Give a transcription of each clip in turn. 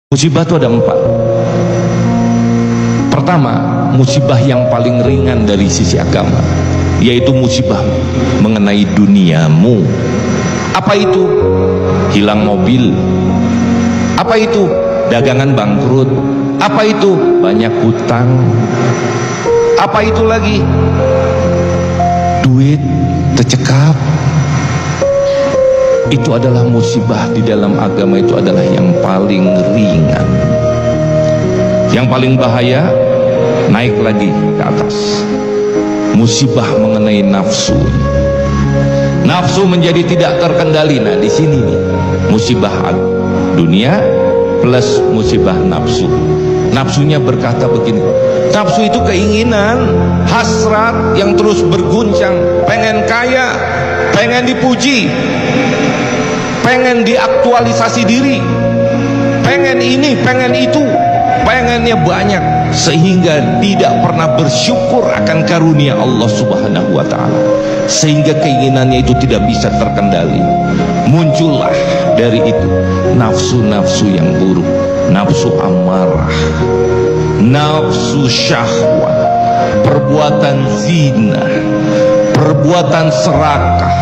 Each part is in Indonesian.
Musibah itu ada 4. Pertama, musibah yang paling ringan dari sisi agama, yaitu musibah mengenai duniamu. Apa itu? Hilang mobil. Apa itu? Dagangan bangkrut. Apa itu? Banyak hutang. Apa itu lagi? Duit tercekap. Itu adalah musibah di dalam agama, itu adalah yang paling ringan. Yang paling bahaya, naik lagi ke atas, musibah mengenai nafsu. Nafsu menjadi tidak terkendali. Nah, di sini nih musibah dunia plus musibah nafsu. Nafsunya berkata begini, nafsu itu keinginan, hasrat yang terus berguncang, pengen kaya, pengen dipuji, pengen diaktualisasi diri, pengen ini, pengen itu, pengennya banyak, sehingga tidak pernah bersyukur akan karunia Allah Subhanahu wa ta'ala, sehingga keinginannya itu tidak bisa terkendali. Muncullah dari itu nafsu-nafsu yang buruk, nafsu amarah, nafsu syahwat, perbuatan zina, perbuatan serakah,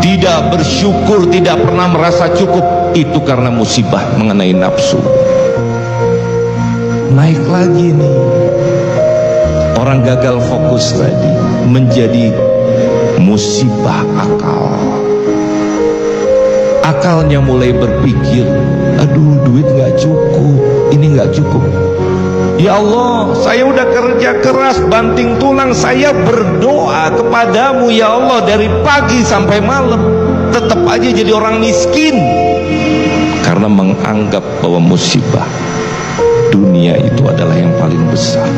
tidak bersyukur, tidak pernah merasa cukup. Itu karena musibah mengenai nafsu. Naik lagi nih, orang gagal fokus tadi menjadi musibah akal. Akalnya mulai berpikir, aduh duit gak cukup, ini gak cukup. Ya Allah, saya udah kerja keras banting tulang, saya berdoa kepadamu ya Allah dari pagi sampai malam, tetap aja jadi orang miskin. Karena menganggap bahwa musibah dunia itu adalah yang paling besar,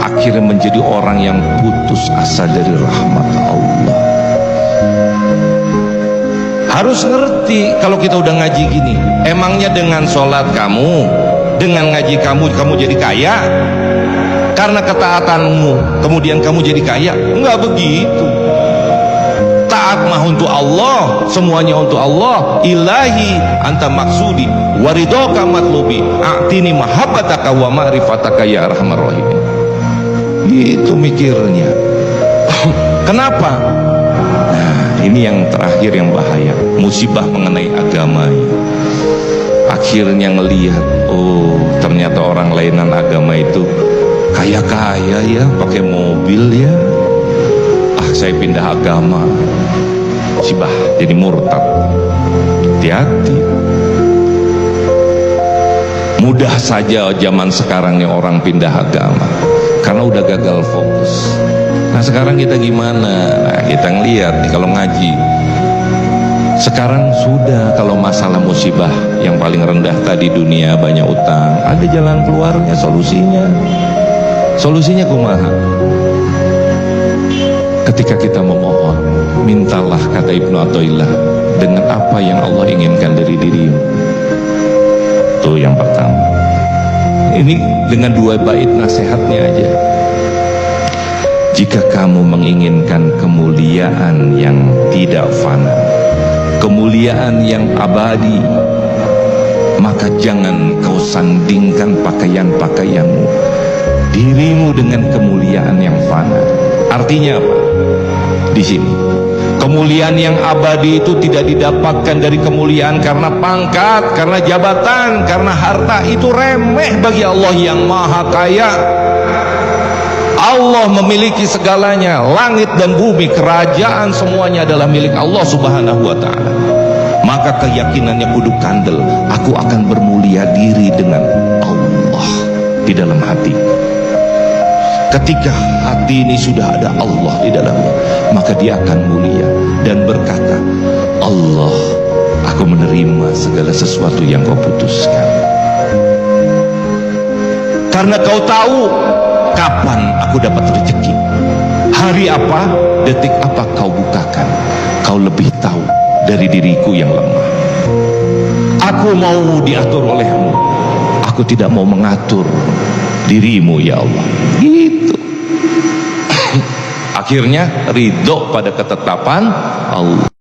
akhirnya menjadi orang yang putus asa dari rahmat Allah. Harus ngerti, kalau kita udah ngaji gini, emangnya dengan sholat kamu, dengan ngaji kamu jadi kaya? Karena ketaatanmu kemudian kamu jadi kaya? Enggak begitu. Taat mah untuk Allah, semuanya untuk Allah. Ilahi anta maksudi waridoka matlubi a'tini mahabbataka wa ma'rifataka ya arhamar rahimin. Gitu mikirnya. Kenapa? Nah, ini yang terakhir yang bahaya, musibah mengenai agama. Akhirnya ngelihat, oh ternyata orang lainan agama itu kaya-kaya ya, pakai mobil ya. Ah, saya pindah agama, musibah, jadi murtad. Hati-hati. Mudah saja zaman sekarang nih orang pindah agama karena udah gagal fokus. Nah sekarang kita gimana? Nah kita ngelihat nih kalau ngaji sekarang sudah, kalau masalah musibah yang paling rendah tadi dunia banyak utang, ada jalan keluarnya, solusinya kumaha? Ketika kita memohon, mintalah, kata Ibnu Athaillah, dengan apa yang Allah inginkan dari dirimu. Itu yang pertama. Ini dengan 2 bait nasihatnya aja. Jika kamu menginginkan kemuliaan yang tidak fana, kemuliaan yang abadi, maka jangan kau sandingkan pakaian-pakaianmu, dirimu dengan kemuliaan yang fana. Artinya apa? Di sini kemuliaan yang abadi itu tidak didapatkan dari kemuliaan karena pangkat, karena jabatan, karena harta. Itu remeh bagi Allah yang maha kaya. Allah memiliki segalanya, langit dan bumi, kerajaan, semuanya adalah milik Allah Subhanahu wa ta'ala. Maka keyakinannya kudu kandel, aku akan bermulia diri dengan Allah di dalam hati. Ketika hati ini sudah ada Allah di dalamnya, maka dia akan mulia dan berkata, Allah, aku menerima segala sesuatu yang kau putuskan. Karena kau tahu kapan aku dapat rezeki, hari apa, detik apa kau bukakan. Kau lebih tahu dari diriku yang lemah. Aku mau diatur olehmu, aku tidak mau mengatur dirimu ya Allah. Gitu. Akhirnya ridho pada ketetapan Allah.